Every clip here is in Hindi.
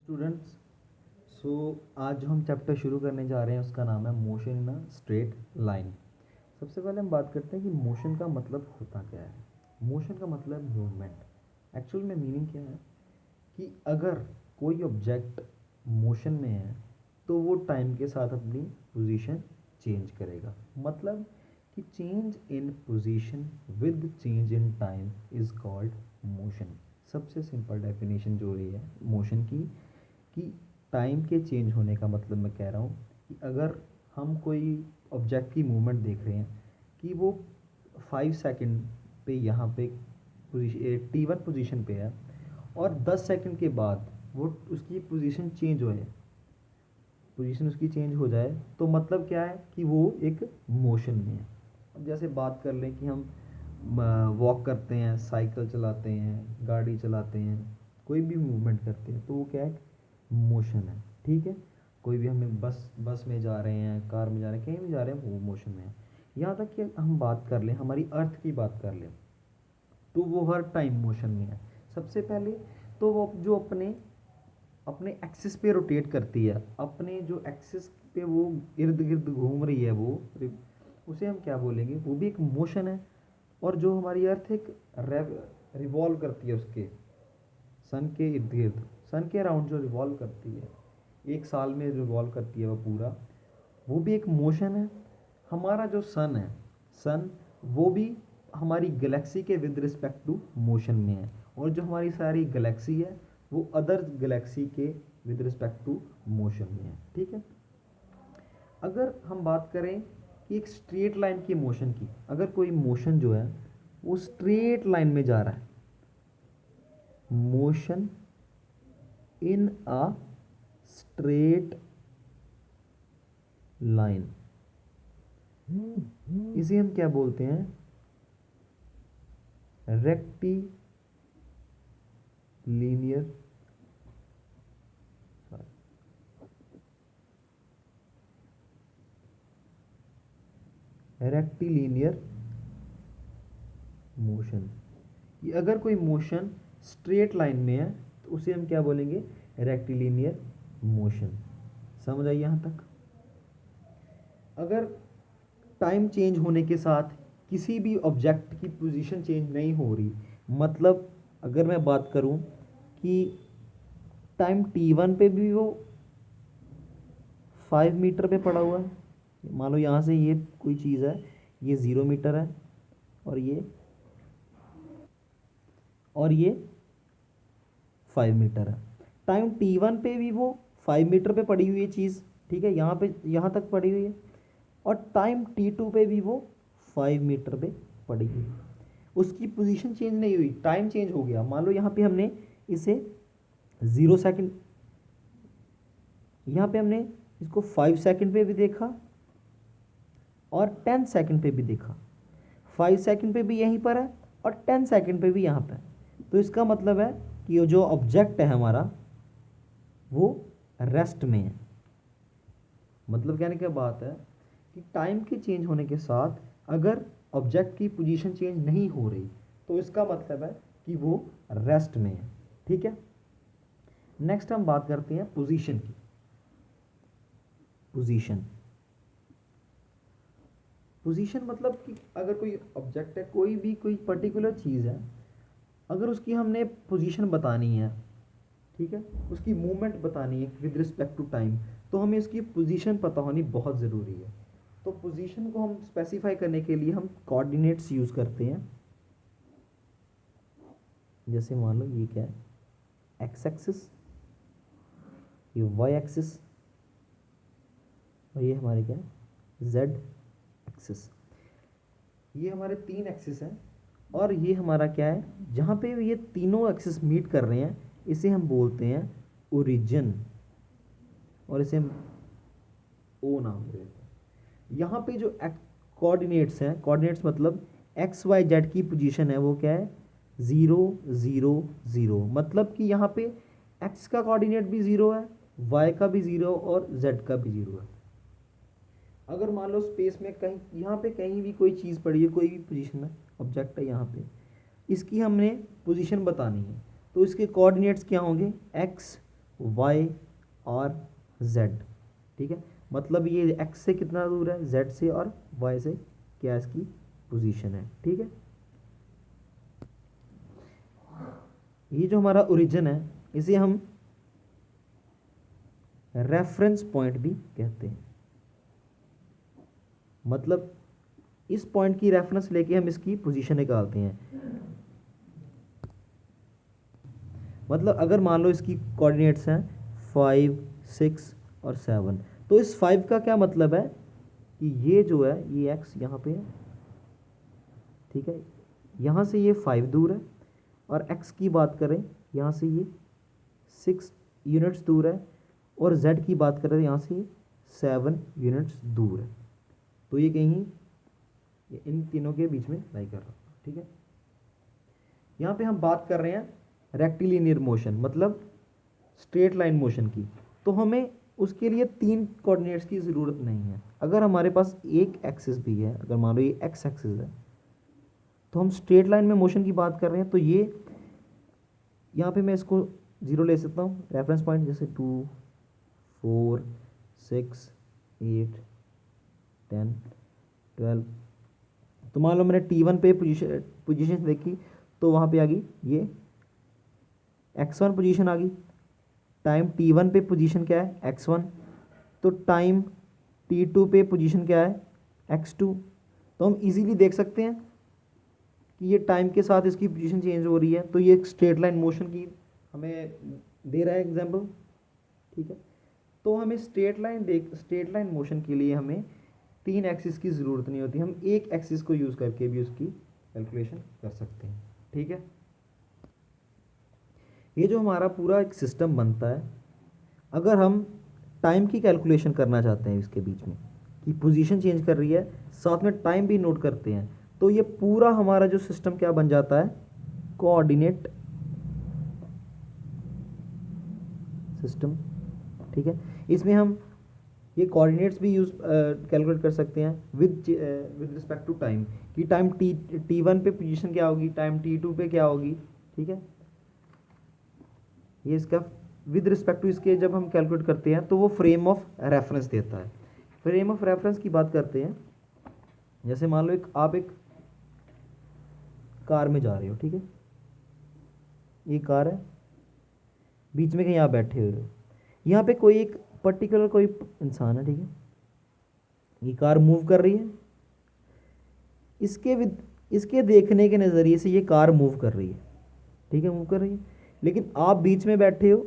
स्टूडेंट्स, सो आज जो हम चैप्टर शुरू करने जा रहे हैं उसका नाम है motion in a straight line. सबसे पहले हम बात करते हैं कि मोशन का मतलब होता क्या है। मोशन का मतलब मूवमेंट। एक्चुअल में मीनिंग क्या है कि अगर कोई ऑब्जेक्ट मोशन में है तो वो टाइम के साथ अपनी पोजीशन चेंज करेगा। मतलब कि change in position with change in time is called motion. सबसे सिंपल डेफिनेशन जो ये है मोशन की कि टाइम के चेंज होने का मतलब मैं कह रहा हूँ कि अगर हम कोई ऑब्जेक्ट की मूवमेंट देख रहे हैं कि वो 5 सेकंड पे यहाँ पे T1 पोजीशन पे है और 10 सेकंड के बाद वो उसकी पोजीशन चेंज हो जाए, पोजीशन उसकी चेंज हो जाए तो मतलब क्या है कि वो एक मोशन में है। अब जैसे बात कर लें कि हम वॉक करते हैं, साइकिल चलाते हैं, गाड़ी चलाते हैं, कोई भी मूवमेंट करते हैं तो वो क्या है, मोशन है। ठीक है, कोई भी हमें बस में जा रहे हैं, कार में जा रहे हैं, कहीं भी जा रहे हैं, वो मोशन में है। यहाँ तक कि हम बात कर लें, हमारी अर्थ की बात कर लें तो वो हर टाइम मोशन में है। सबसे पहले तो वो जो अपने अपने एक्सिस पे रोटेट करती है, अपने जो एक्सिस पे वो इर्द गिर्द घूम रही है, वो उसे हम क्या बोलेंगे, वो भी एक मोशन है। और जो हमारी अर्थ एक रिवॉल्व करती है उसके सन के इर्द गिर्द, सन के अराउंड जो रिवॉल्व करती है, एक साल में रिवॉल्व करती है वो पूरा, वो भी एक मोशन है। हमारा जो सन है, सन वो भी हमारी गैलेक्सी के विद रिस्पेक्ट टू मोशन में है। और जो हमारी सारी गैलेक्सी है वो अदर गैलेक्सी के विद रिस्पेक्ट टू मोशन में है। ठीक है, अगर हम बात करें कि एक स्ट्रेट लाइन की मोशन की, अगर कोई मोशन जो है वो स्ट्रेट लाइन में जा रहा है, motion in a straight line, इसे हम क्या बोलते हैं, रेक्टिलिनियर रेक्टिलिनियर मोशन। कि अगर कोई मोशन स्ट्रेट लाइन में है तो उसे हम क्या बोलेंगे, रेक्टिलिनियर मोशन। समझ आई यहाँ तक। अगर टाइम चेंज होने के साथ किसी भी ऑब्जेक्ट की पोजीशन चेंज नहीं हो रही, मतलब अगर मैं बात करूं कि टाइम T1 पे भी वो 5 मीटर पे पड़ा हुआ है, मान लो यहाँ से ये कोई चीज़ है, ये 0 मीटर है और ये 5 मीटर है। टाइम T1 पे भी वो 5 मीटर पे पड़ी हुई है चीज़, ठीक है, यहाँ पे यहाँ तक पड़ी हुई है। और टाइम T2 पे भी वो 5 मीटर पे पड़ी हुई है, उसकी पोजीशन चेंज नहीं हुई, टाइम चेंज हो गया। मान लो यहाँ पे हमने इसे 0 सेकंड, यहाँ पे हमने इसको 5 सेकंड पे भी देखा और 10 सेकंड पे भी देखा। 5 सेकंड पे भी यहीं पर है और 10 सेकंड पे भी यहाँ पे है। तो इसका मतलब है कि जो ऑब्जेक्ट है हमारा वो रेस्ट में है। मतलब कहने की बात है कि टाइम के चेंज होने के साथ अगर ऑब्जेक्ट की पोजीशन चेंज नहीं हो रही तो इसका मतलब है कि वो रेस्ट में है। ठीक है, नेक्स्ट हम बात करते हैं पोजीशन की। पोजीशन पोजीशन मतलब कि अगर कोई ऑब्जेक्ट है, कोई भी कोई पर्टिकुलर चीज़ है, अगर उसकी हमने पोजीशन बतानी है, ठीक है, उसकी मूवमेंट बतानी है विद रिस्पेक्ट टू टाइम, तो हमें उसकी पोजीशन पता होनी बहुत ज़रूरी है। तो पोजीशन को हम स्पेसिफाई करने के लिए हम कोऑर्डिनेट्स यूज़ करते हैं। जैसे मान लो ये क्या है, एक्स एक्सिस, ये वाई एक्सिस और ये हमारे क्या है, जेड एक्सिस। ये हमारे 3 एक्सिस हैं और ये हमारा क्या है, जहाँ पे ये तीनों एक्सिस मीट कर रहे हैं इसे हम बोलते हैं ओरिजिन, और इसे हम ओ नाम देते हैं। यहाँ पे जो कोऑर्डिनेट्स हैं, कोऑर्डिनेट्स मतलब एक्स वाई जेड की पोजीशन है वो क्या है, 0 0 0। मतलब कि यहाँ पे एक्स का कोऑर्डिनेट भी 0 है, वाई का भी 0 और जेड का भी 0 है। अगर मान लो स्पेस में कहीं यहाँ पे कहीं भी कोई चीज़ पड़ी है, कोई भी पोजीशन में ऑब्जेक्ट है यहाँ पे, इसकी हमने पोजीशन बतानी है तो इसके कोऑर्डिनेट्स क्या होंगे, एक्स वाई और जेड, ठीक है। मतलब ये एक्स से कितना दूर है, जेड से, और वाई से क्या इसकी पोजीशन है, ठीक है। ये जो हमारा ओरिजिन है इसे हम रेफरेंस पॉइंट भी कहते हैं। मतलब इस पॉइंट की रेफरेंस लेके हम इसकी पोजीशन निकालते हैं। मतलब अगर मान लो इसकी कोऑर्डिनेट्स हैं 5, 6 और 7, तो इस 5 का क्या मतलब है कि ये जो है ये एक्स यहाँ पे है, ठीक है। यहाँ से ये 5 दूर है, और एक्स की बात करें यहाँ से ये 6 यूनिट्स दूर है, और जेड की बात करें यहाँ से 7 यूनिट्स दूर है। तो ये कहीं ये इन तीनों के बीच में लाई कर रहा हूँ, ठीक है। यहाँ पे हम बात कर रहे हैं रेक्टिलिनियर मोशन, मतलब स्ट्रेट लाइन मोशन की। तो हमें उसके लिए 3 कोऑर्डिनेट्स की ज़रूरत नहीं है। अगर हमारे पास एक एक्सिस भी है, अगर मान लो ये एक्स एक्सिस है, तो हम स्ट्रेट लाइन में मोशन की बात कर रहे हैं, तो ये यहाँ पे मैं इसको 0 ले सकता हूँ रेफरेंस पॉइंट, जैसे 2, 4, 6, 8, 10, 12। तो मान लो मैंने T1 पे पोजीशन देखी, तो वहाँ पे आ गई ये x1 पोजीशन आ गई। टाइम T1 पे पोजीशन क्या है, x1। तो टाइम T2 पे पोजीशन क्या है, x2। तो हम इजीली देख सकते हैं कि ये टाइम के साथ इसकी पोजीशन चेंज हो रही है। तो ये एक स्ट्रेट लाइन मोशन की हमें दे रहा है एग्जांपल, ठीक है। तो हमें स्ट्रेट लाइन मोशन के लिए हमें 3 एक्सिस की ज़रूरत नहीं होती, हम एक एक्सिस को यूज़ करके भी उसकी कैलकुलेशन कर सकते हैं, ठीक है। ये जो हमारा पूरा एक सिस्टम बनता है, अगर हम टाइम की कैलकुलेशन करना चाहते हैं इसके बीच में कि पोजीशन चेंज कर रही है, साथ में टाइम भी नोट करते हैं, तो ये पूरा हमारा जो सिस्टम क्या बन जाता है, कोऑर्डिनेट सिस्टम, ठीक है। इसमें हम ये कोऑर्डिनेट्स भी यूज़ कैलकुलेट कर सकते हैं विद रिस्पेक्ट टू टाइम, कि टाइम T1 पे पोजीशन क्या होगी, टाइम T2 पे क्या होगी, ठीक है। ये इसका विद रिस्पेक्ट टू इसके जब हम कैलकुलेट करते हैं तो वो फ्रेम ऑफ रेफरेंस देता है। फ्रेम ऑफ रेफरेंस की बात करते हैं, जैसे मान लो आप एक कार में जा रहे हो, ठीक है। ये कार है, बीच में कहीं आप बैठे हुए हो, यहाँ पे कोई एक पर्टिकुलर कोई इंसान है, ठीक है। ये कार मूव कर रही है, इसके देखने के नज़रिए से ये कार मूव कर रही है, ठीक है, मूव कर रही है। लेकिन आप बीच में बैठे हो,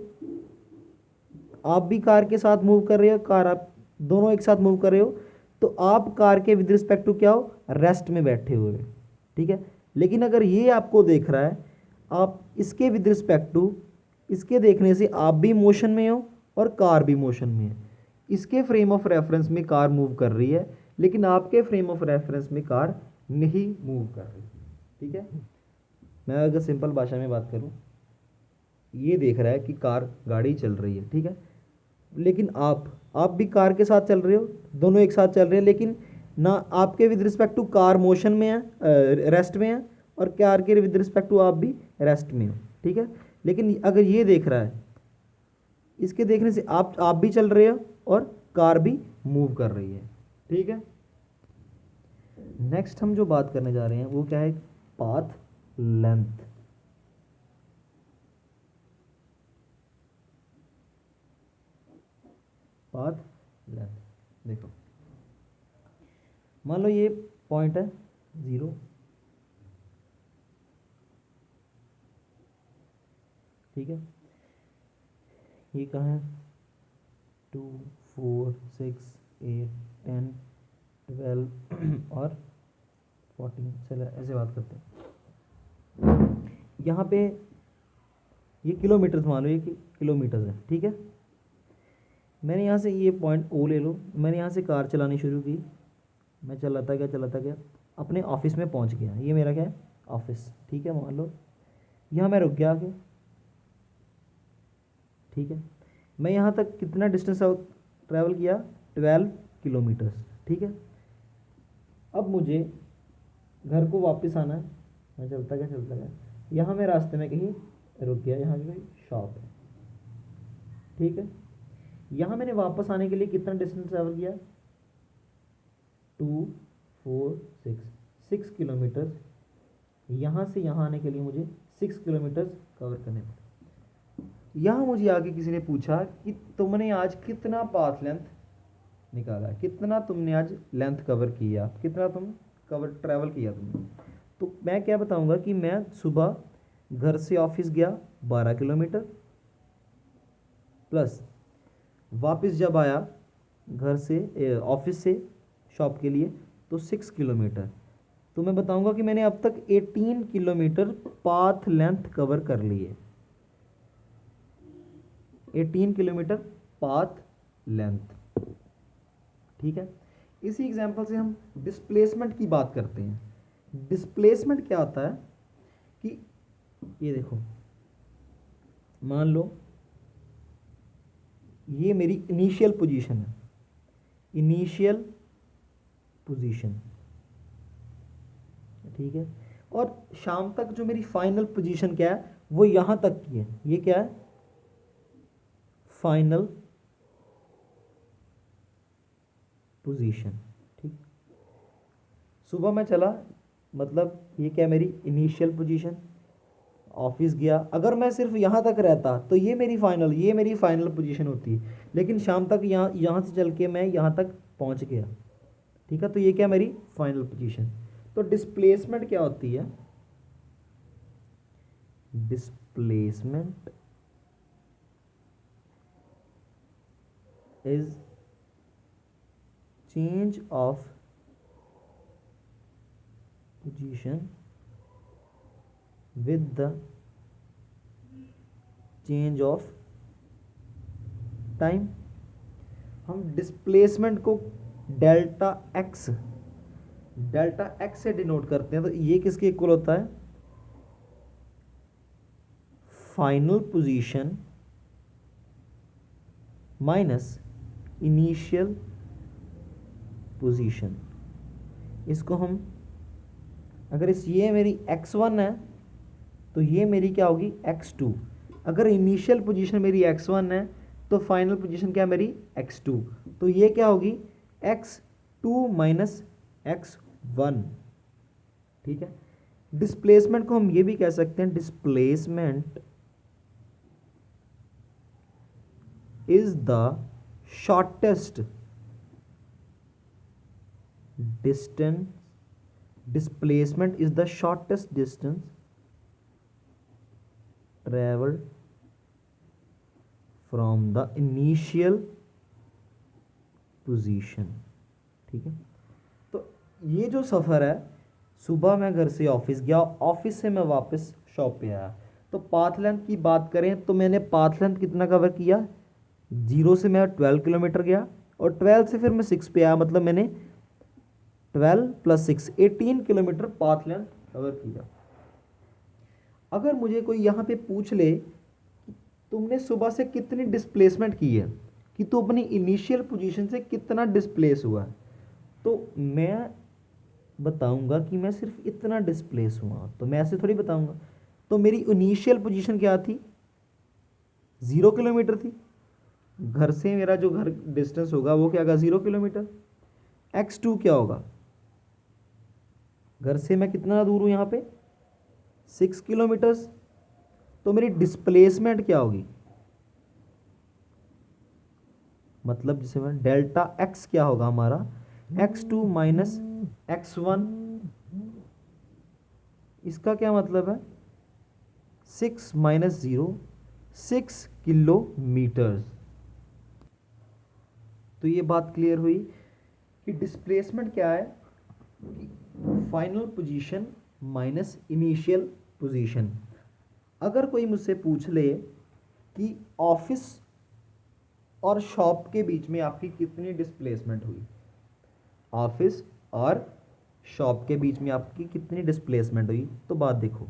आप भी कार के साथ मूव कर रहे हो, कार आप दोनों एक साथ मूव कर रहे हो, तो आप कार के विद रिस्पेक्ट टू क्या हो, रेस्ट में बैठे हुए, ठीक है। लेकिन अगर ये आपको देख रहा है, आप इसके विद रिस्पेक्ट टू इसके देखने से आप भी मोशन में हो और कार भी मोशन में है। इसके फ्रेम ऑफ रेफरेंस में कार मूव कर रही है, लेकिन आपके फ्रेम ऑफ रेफरेंस में कार नहीं मूव कर रही, ठीक है। मैं अगर सिंपल भाषा में बात करूं, ये देख रहा है कि कार गाड़ी चल रही है, ठीक है। लेकिन आप भी कार के साथ चल रहे हो, दोनों एक साथ चल रहे हैं, लेकिन ना आपके with respect to car motion में है, रेस्ट में है, और कार के विद रिस्पेक्ट टू आप भी रेस्ट में हो, ठीक है। लेकिन अगर ये देख रहा है, इसके देखने से आप भी चल रहे हो और कार भी मूव कर रही है, ठीक है। नेक्स्ट हम जो बात करने जा रहे हैं वो क्या है, पाथ लेंथ। पाथ लेंथ देखो, मान लो ये पॉइंट है 0, ठीक है। ये कहाँ है, 2, 4, 6, 8, 10, 12 और 14। चलो ऐसे बात करते हैं। यहाँ पे ये किलोमीटर्स, मान लो ये किलोमीटर्स है, ठीक है। मैंने यहाँ से ये पॉइंट ओ ले लो, मैंने यहाँ से कार चलानी शुरू की, मैं चलाता गया अपने ऑफिस में पहुँच गया। ये मेरा क्या है, ऑफिस, ठीक है। मान लो यहाँ मैं रुक गया आके, ठीक है। मैं यहाँ तक कितना डिस्टेंस ट्रैवल किया, 12 किलोमीटर्स, ठीक है। अब मुझे घर को वापस आना है, मैं चलता गया, यहाँ मैं रास्ते में कहीं रुक गया, यहाँ की कोई शॉप है, ठीक है। यहाँ मैंने वापस आने के लिए कितना डिस्टेंस ट्रैवल किया, 2 4 6 किलोमीटर। यहाँ से यहाँ आने के लिए मुझे 6 किलोमीटर कवर करने पड़े। यहाँ मुझे आगे किसी ने पूछा कि तुमने आज कितना पाथ लेंथ निकाला, कितना तुमने आज लेंथ कवर किया, कितना तुम ट्रैवल किया तुमने। तो मैं क्या बताऊंगा कि मैं सुबह घर से ऑफिस गया 12 किलोमीटर, प्लस वापस जब आया घर से ऑफिस से शॉप के लिए तो 6 किलोमीटर। तो मैं बताऊंगा कि मैंने अब तक 18 किलोमीटर पाथ लेंथ कवर कर ली है, 18 किलोमीटर पाथ लेंथ। ठीक है। इसी एग्जांपल से हम डिस्प्लेसमेंट की बात करते हैं। डिस्प्लेसमेंट क्या होता है कि ये देखो, मान लो ये मेरी इनिशियल पोजीशन है, इनिशियल पोजीशन, ठीक है, और शाम तक जो मेरी फाइनल पोजीशन क्या है वो यहां तक की है। ये क्या है, फाइनल पोजीशन। ठीक, सुबह मैं चला, मतलब ये क्या, मेरी इनिशियल पोजीशन, ऑफिस गया। अगर मैं सिर्फ यहाँ तक रहता तो ये मेरी फाइनल पोजीशन होती है, लेकिन शाम तक यहाँ से चल के मैं यहाँ तक पहुँच गया। ठीक है, तो ये क्या, मेरी फाइनल पोजीशन। तो डिस्प्लेसमेंट क्या होती है, displacement is change of position with the change of time। हम डिस्प्लेसमेंट को डेल्टा एक्स से डिनोट करते हैं। तो ये किसके इक्वल होता है, final position minus initial position. इसको हम, अगर ये मेरी x1 है तो ये मेरी क्या होगी, x2। अगर इनिशियल पोजीशन मेरी x1 है तो फाइनल पोजीशन क्या मेरी x2, तो ये क्या होगी, x2 माइनस x1। ठीक है। डिस्प्लेसमेंट को हम ये भी कह सकते हैं, displacement is the shortest distance, displacement is the shortest distance traveled from the initial position। ठीक है। तो ये जो सफ़र है, सुबह मैं घर से ऑफिस गया, ऑफिस से मैं वापस शॉप पे आया, तो पाथ लेंथ की बात करें तो मैंने पाथ लेंथ कितना कवर किया, 0 से मैं 12 किलोमीटर गया और 12 से फिर मैं 6 पे आया, मतलब मैंने 12 + 6 18 किलोमीटर पाथ लेंथ कवर किया। अगर मुझे कोई यहाँ पे पूछ ले कि तुमने सुबह से कितनी डिस्प्लेसमेंट की है, कि तू अपनी इनिशियल पोजीशन से कितना डिस्प्लेस हुआ है, तो मैं बताऊंगा कि मैं सिर्फ इतना डिस्प्लेस हुआ। तो मैं ऐसे थोड़ी बताऊंगा। तो मेरी इनिशियल पोजीशन क्या थी, 0 किलोमीटर थी। घर से मेरा जो घर डिस्टेंस होगा वो क्या होगा, 0 किलोमीटर। x2 क्या होगा, घर से मैं कितना दूर हूँ यहाँ पे, 6 किलोमीटर्स। तो मेरी डिस्प्लेसमेंट क्या होगी, मतलब जिसे मैं डेल्टा x क्या होगा हमारा, x2 माइनस x1। इसका क्या मतलब है, 6 माइनस 0 6 किलोमीटर्स। तो ये बात क्लियर हुई कि डिस्प्लेसमेंट क्या है, final position minus initial position. अगर कोई मुझसे पूछ ले कि ऑफिस और शॉप के बीच में आपकी कितनी डिस्प्लेसमेंट हुई, ऑफिस और शॉप के बीच में आपकी कितनी डिस्प्लेसमेंट हुई, तो बात देखो,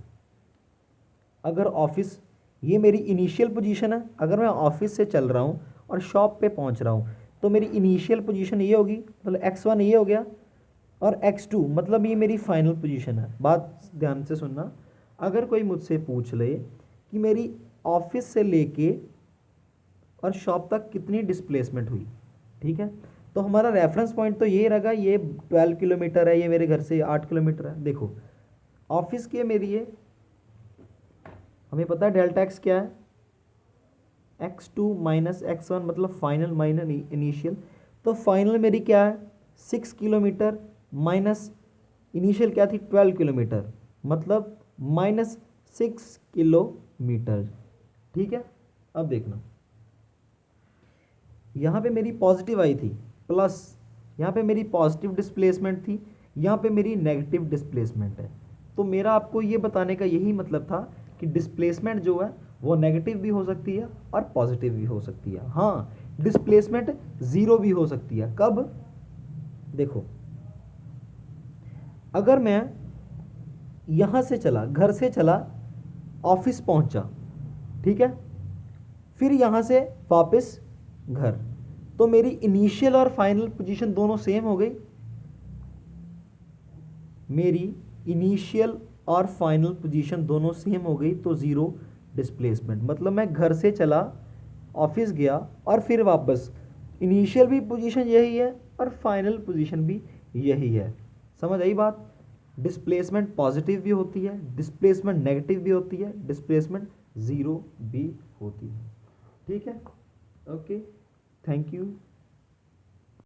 अगर ऑफिस ये मेरी इनिशियल पोजीशन है, अगर मैं ऑफिस से चल रहा हूँ और शॉप पे पहुँच रहा हूँ, तो मेरी इनिशियल पोजीशन ये होगी, मतलब x1 ये हो गया, और x2 मतलब ये मेरी फाइनल पोजीशन है। बात ध्यान से सुनना, अगर कोई मुझसे पूछ ले कि मेरी ऑफिस से लेके और शॉप तक कितनी डिस्प्लेसमेंट हुई, ठीक है। तो हमारा रेफरेंस पॉइंट तो ये रहेगा, ये 12 किलोमीटर है, ये मेरे घर से 8 किलोमीटर है। देखो ऑफिस की है मेरी ये, हमें पता है डेल्टा एक्स क्या है, x2 माइनस x1 मतलब फाइनल माइनस इनिशियल। तो फाइनल मेरी क्या है 6 किलोमीटर माइनस इनिशियल क्या थी 12 किलोमीटर, मतलब -6 किलोमीटर, ठीक है। अब देखना यहाँ पे मेरी पॉजिटिव आई थी प्लस, यहाँ पे मेरी पॉजिटिव डिस्प्लेसमेंट थी, यहाँ पे मेरी नेगेटिव डिस्प्लेसमेंट है। तो मेरा आपको ये बताने का यही मतलब था कि डिस्प्लेसमेंट जो है वो नेगेटिव भी हो सकती है और पॉजिटिव भी हो सकती है। हाँ, डिस्प्लेसमेंट ज़ीरो भी हो सकती है। कब, देखो अगर मैं यहाँ से चला, घर से चला, ऑफिस पहुँचा, ठीक है, फिर यहाँ से वापस घर, तो मेरी इनिशियल और फाइनल पोजीशन दोनों सेम हो गई। मेरी इनिशियल और फाइनल पोजीशन दोनों सेम हो गई, तो ज़ीरो डिस्प्लेसमेंट। मतलब मैं घर से चला, ऑफिस गया और फिर वापस, इनिशियल भी पोजीशन यही है और फाइनल पोजीशन भी यही है। समझ आई बात। डिस्प्लेसमेंट पॉजिटिव भी होती है, डिस्प्लेसमेंट नेगेटिव भी होती है, डिस्प्लेसमेंट ज़ीरो भी होती है, ठीक है। Okay, thank you.